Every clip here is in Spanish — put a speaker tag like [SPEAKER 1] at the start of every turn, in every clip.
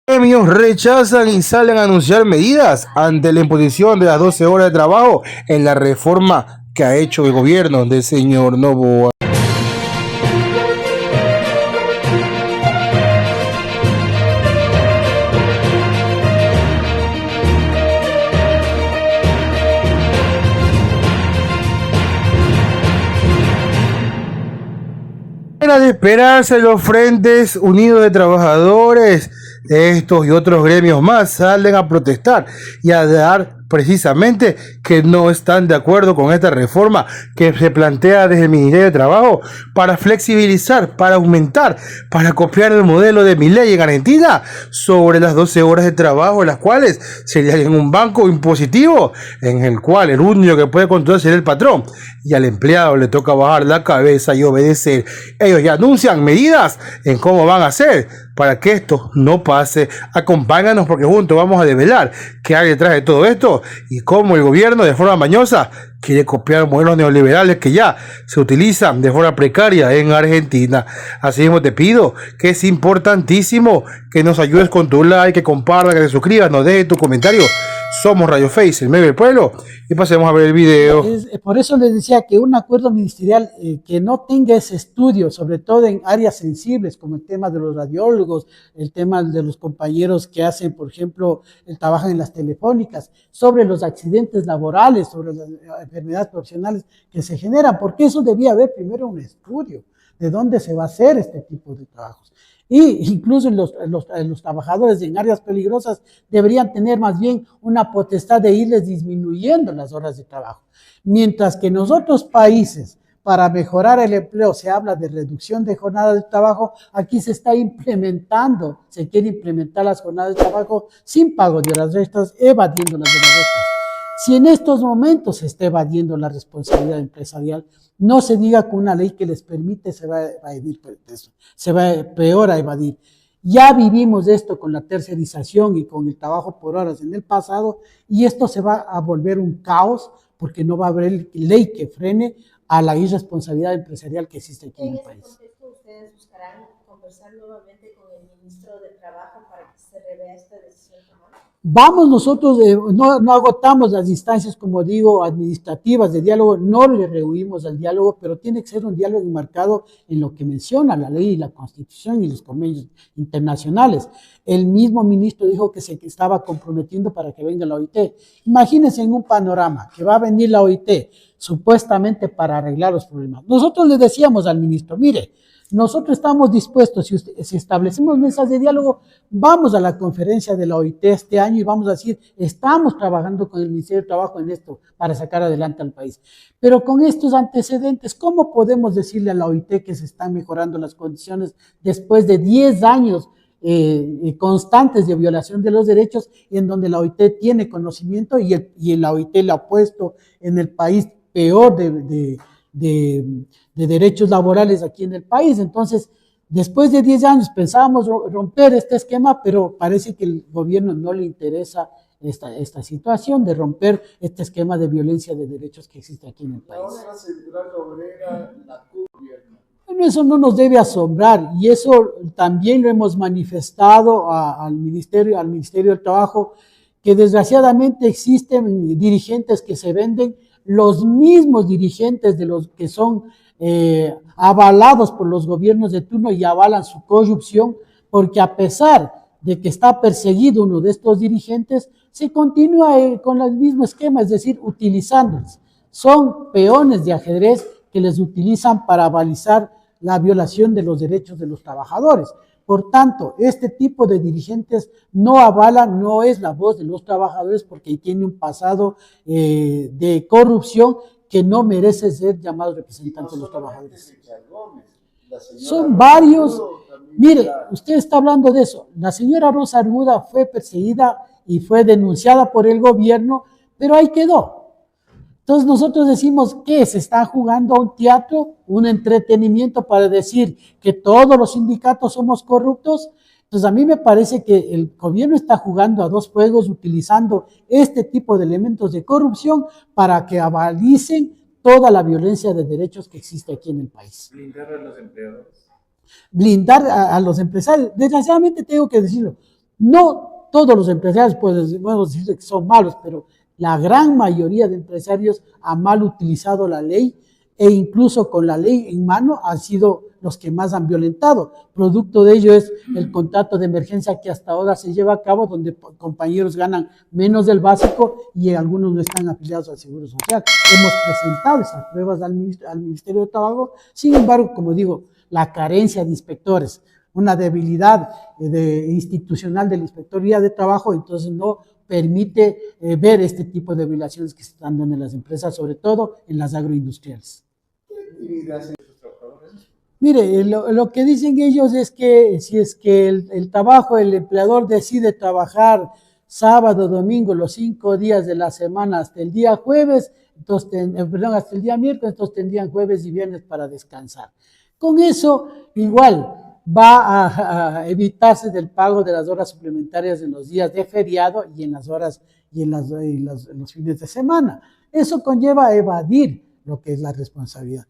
[SPEAKER 1] Gremios rechazan y salen a anunciar medidas ante la imposición de las 12 horas de trabajo en la reforma que ha hecho el gobierno del señor Noboa. Era de esperarse, los frentes unidos de trabajadores, estos y otros gremios más salen a protestar y a dar precisamente que no están de acuerdo con esta reforma que se plantea desde el Ministerio de Trabajo para flexibilizar, para aumentar, para copiar el modelo de Milei en Argentina sobre las 12 horas de trabajo, las cuales serían en un banco impositivo en el cual el único que puede controlar sería el patrón y al empleado le toca bajar la cabeza y obedecer. Ellos ya anuncian medidas en cómo van a hacer para que esto no pase. Acompáñanos porque juntos vamos a develar qué hay detrás de todo esto y cómo el gobierno de forma mañosa quiere copiar modelos neoliberales que ya se utilizan de forma precaria en Argentina. Así mismo te pido que es importantísimo que nos ayudes con tu like, que compartas, que te suscribas, nos dejes tu comentario. Somos Radio Face, el medio del pueblo, y pasemos a ver el video.
[SPEAKER 2] Por eso les decía que un acuerdo ministerial que no tenga ese estudio, sobre todo en áreas sensibles como el tema de los radiólogos, el tema de los compañeros que hacen, por ejemplo, trabajan en las telefónicas, sobre los accidentes laborales, sobre las enfermedades profesionales que se generan, porque eso debía haber primero un estudio de dónde se va a hacer este tipo de trabajos. Y incluso los trabajadores en áreas peligrosas deberían tener más bien una potestad de irles disminuyendo las horas de trabajo. Mientras que en los otros países, para mejorar el empleo, se habla de reducción de jornadas de trabajo, aquí se está implementando, se quiere implementar las jornadas de trabajo sin pago de horas extras, evadiendo las horas extras. Si en estos momentos se está evadiendo la responsabilidad empresarial, no se diga que una ley que les permite se va a evadir eso, se va peor a evadir. Ya vivimos esto con la tercerización y con el trabajo por horas en el pasado y esto se va a volver un caos porque no va a haber ley que frene a la irresponsabilidad empresarial que existe aquí en el país.
[SPEAKER 3] En ese contexto, ustedes buscarán conversar nuevamente con el ministro de Trabajo para que se revea esta decisión tomada.
[SPEAKER 2] Vamos nosotros, no agotamos las instancias, como digo, administrativas de diálogo, no le rehuimos al diálogo, pero tiene que ser un diálogo enmarcado en lo que menciona la ley, la Constitución y los convenios internacionales. El mismo ministro dijo que se estaba comprometiendo para que venga la OIT. Imagínense en un panorama que va a venir la OIT, supuestamente para arreglar los problemas. Nosotros le decíamos al ministro, mire, nosotros estamos dispuestos, si establecemos mesas de diálogo, vamos a la conferencia de la OIT este año y vamos a decir, estamos trabajando con el Ministerio de Trabajo en esto para sacar adelante al país. Pero con estos antecedentes, ¿cómo podemos decirle a la OIT que se están mejorando las condiciones después de 10 años constantes de violación de los derechos en donde la OIT tiene conocimiento y la OIT le ha puesto en el país peor de derechos laborales aquí en el país? Entonces, después de 10 años pensábamos romper este esquema, pero parece que el gobierno no le interesa esta situación de romper este esquema de violencia de derechos que existe aquí en el país. Bueno, eso no nos debe asombrar y eso también lo hemos manifestado al Ministerio del Trabajo, que desgraciadamente existen dirigentes que se venden, los mismos dirigentes de los que son avalados por los gobiernos de turno y avalan su corrupción, porque a pesar de que está perseguido uno de estos dirigentes, se continúa con el mismo esquema, es decir, utilizándolos. Son peones de ajedrez que les utilizan para balizar la violación de los derechos de los trabajadores. Por tanto, este tipo de dirigentes no avalan, no es la voz de los trabajadores porque tiene un pasado de corrupción que no merece ser llamado representante de los trabajadores. Son varios. Mire, usted está hablando de eso. La señora Rosa Arruda fue perseguida y fue denunciada por el gobierno, pero ahí quedó. Entonces nosotros decimos que se está jugando a un teatro, un entretenimiento para decir que todos los sindicatos somos corruptos. Entonces a mí me parece que el gobierno está jugando a dos juegos utilizando este tipo de elementos de corrupción para que avalicen toda la violencia de derechos que existe aquí en el país.
[SPEAKER 4] Blindar a los empleadores.
[SPEAKER 2] Blindar a los empresarios. Desgraciadamente tengo que decirlo. No todos los empresarios, podemos decir que son malos, pero la gran mayoría de empresarios han mal utilizado la ley e incluso con la ley en mano han sido los que más han violentado. Producto de ello es el contrato de emergencia que hasta ahora se lleva a cabo, donde compañeros ganan menos del básico y algunos no están afiliados al Seguro Social. Hemos presentado esas pruebas al Ministerio de Trabajo, sin embargo, como digo, la carencia de inspectores, una debilidad institucional de la Inspectoría de Trabajo, entonces no permite ver este tipo de violaciones que se están dando en las empresas, sobre todo en las agroindustriales. Mire, lo que dicen ellos es que si es que el trabajo, el empleador decide trabajar sábado, domingo, los 5 días de la semana hasta el día jueves, entonces, hasta el día miércoles, entonces tendrían jueves y viernes para descansar. Con eso, igual, va a evitarse del pago de las horas suplementarias en los días de feriado y en las horas y en los fines de semana. Eso conlleva a evadir lo que es la responsabilidad.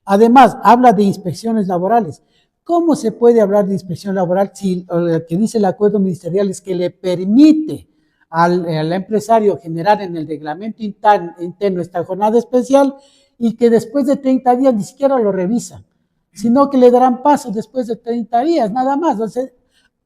[SPEAKER 2] Además, habla de inspecciones laborales. ¿Cómo se puede hablar de inspección laboral si lo que dice el acuerdo ministerial es que le permite al empresario generar en el reglamento interno esta jornada especial y que después de 30 días ni siquiera lo revisan, sino que le darán paso después de 30 días, nada más? Entonces,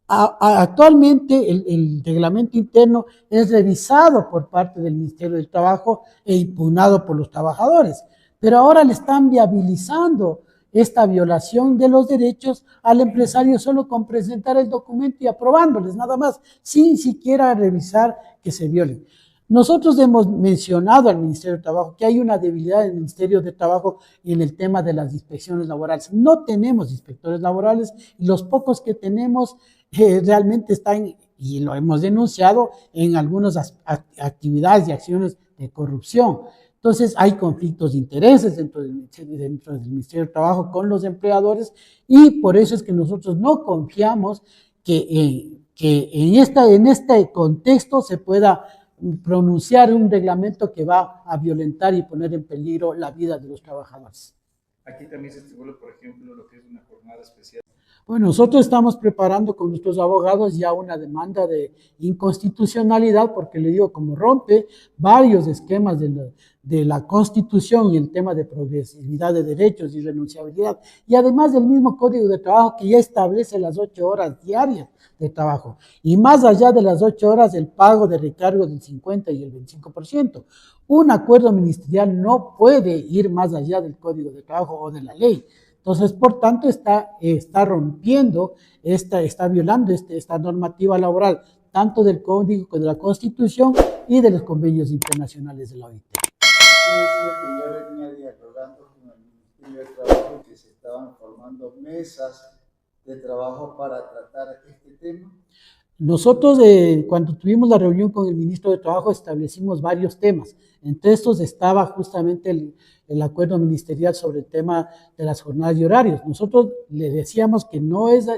[SPEAKER 2] actualmente el reglamento interno es revisado por parte del Ministerio del Trabajo e impugnado por los trabajadores, pero ahora le están viabilizando esta violación de los derechos al empresario solo con presentar el documento y aprobándoles, nada más, sin siquiera revisar que se violen. Nosotros hemos mencionado al Ministerio de Trabajo que hay una debilidad en el Ministerio de Trabajo en el tema de las inspecciones laborales. No tenemos inspectores laborales y los pocos que tenemos realmente están, y lo hemos denunciado, en algunas actividades y acciones de corrupción. Entonces hay conflictos de intereses dentro del Ministerio de Trabajo con los empleadores y por eso es que nosotros no confiamos que en este contexto se pueda pronunciar un reglamento que va a violentar y poner en peligro la vida de los trabajadores.
[SPEAKER 4] Aquí también se estipula, por ejemplo, lo que es una jornada especial.
[SPEAKER 2] Bueno, nosotros estamos preparando con nuestros abogados ya una demanda de inconstitucionalidad porque le digo, como rompe varios esquemas de la Constitución y el tema de progresividad de derechos y renunciabilidad, y además del mismo Código de Trabajo que ya establece las 8 horas diarias de trabajo, y más allá de las 8 horas el pago de recargo del 50 y el 25%. Un acuerdo ministerial no puede ir más allá del Código de Trabajo o de la ley. Entonces, por tanto, está rompiendo, está violando esta normativa laboral, tanto del Código como de la Constitución y de los convenios internacionales de la OIT.
[SPEAKER 5] Que yo venía dialogando con el Ministerio de Trabajo que se estaban formando mesas de trabajo para tratar este tema.
[SPEAKER 2] Nosotros, cuando tuvimos la reunión con el ministro de Trabajo, establecimos varios temas. Entre estos estaba justamente el acuerdo ministerial sobre el tema de las jornadas y horarios. Nosotros le decíamos que no es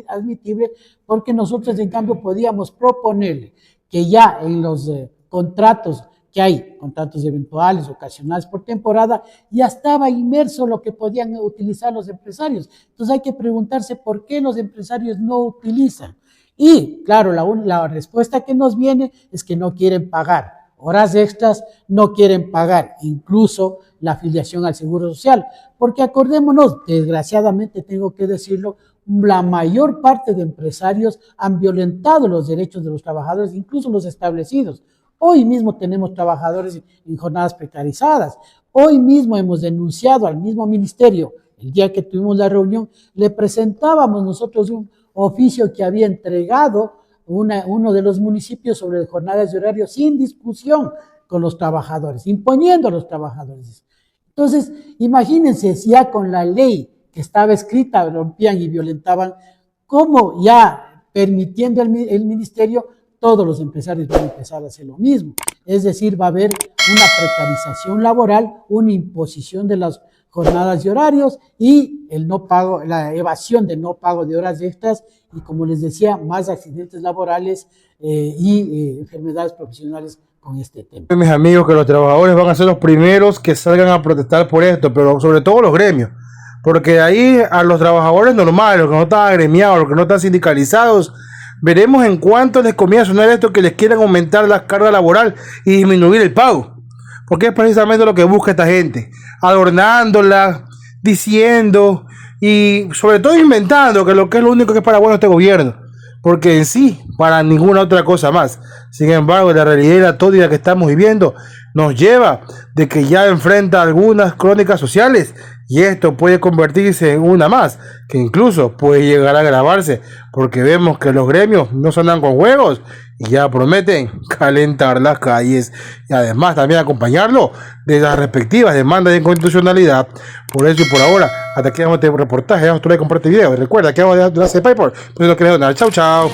[SPEAKER 2] admitible porque nosotros, en cambio, podíamos proponerle que ya en los contratos que hay, contratos eventuales, ocasionales por temporada, ya estaba inmerso lo que podían utilizar los empresarios. Entonces hay que preguntarse por qué los empresarios no utilizan. Y claro, la respuesta que nos viene es que no quieren pagar horas extras, no quieren pagar incluso la afiliación al Seguro Social, porque acordémonos, desgraciadamente tengo que decirlo, la mayor parte de empresarios han violentado los derechos de los trabajadores, incluso los establecidos. Hoy mismo tenemos trabajadores en jornadas precarizadas. Hoy mismo hemos denunciado al mismo ministerio, el día que tuvimos la reunión, le presentábamos nosotros un oficio que había entregado uno de los municipios sobre jornadas y horarios sin discusión con los trabajadores, imponiendo a los trabajadores. Entonces, imagínense si ya con la ley que estaba escrita rompían y violentaban, cómo ya permitiendo el ministerio, todos los empresarios van a empezar a hacer lo mismo. Es decir, va a haber una precarización laboral, una imposición de las jornadas y horarios y el no pago, la evasión de no pago de horas extras y, como les decía, más accidentes laborales y enfermedades profesionales con este tema.
[SPEAKER 1] Mis amigos, que los trabajadores van a ser los primeros que salgan a protestar por esto, pero sobre todo los gremios, porque ahí a los trabajadores normales, los que no están agremiados, los que no están sindicalizados, veremos en cuánto les comienza a sonar esto que les quieren aumentar la carga laboral y disminuir el pago. Porque es precisamente lo que busca esta gente, adornándola, diciendo y sobre todo inventando que es lo único que es para bueno este gobierno, porque en sí, para ninguna otra cosa más. Sin embargo, la realidad y la tónica que estamos viviendo nos lleva de que ya enfrenta algunas crónicas sociales y esto puede convertirse en una más, que incluso puede llegar a agravarse, porque vemos que los gremios no se andan con juegos y ya prometen calentar las calles y además también acompañarlo de las respectivas demandas de inconstitucionalidad. Por eso y por ahora, hasta aquí vamos a este reportaje, vamos a compartir video. Recuerda que vamos a dar de PayPal, pues no querés donar. Chau, chau.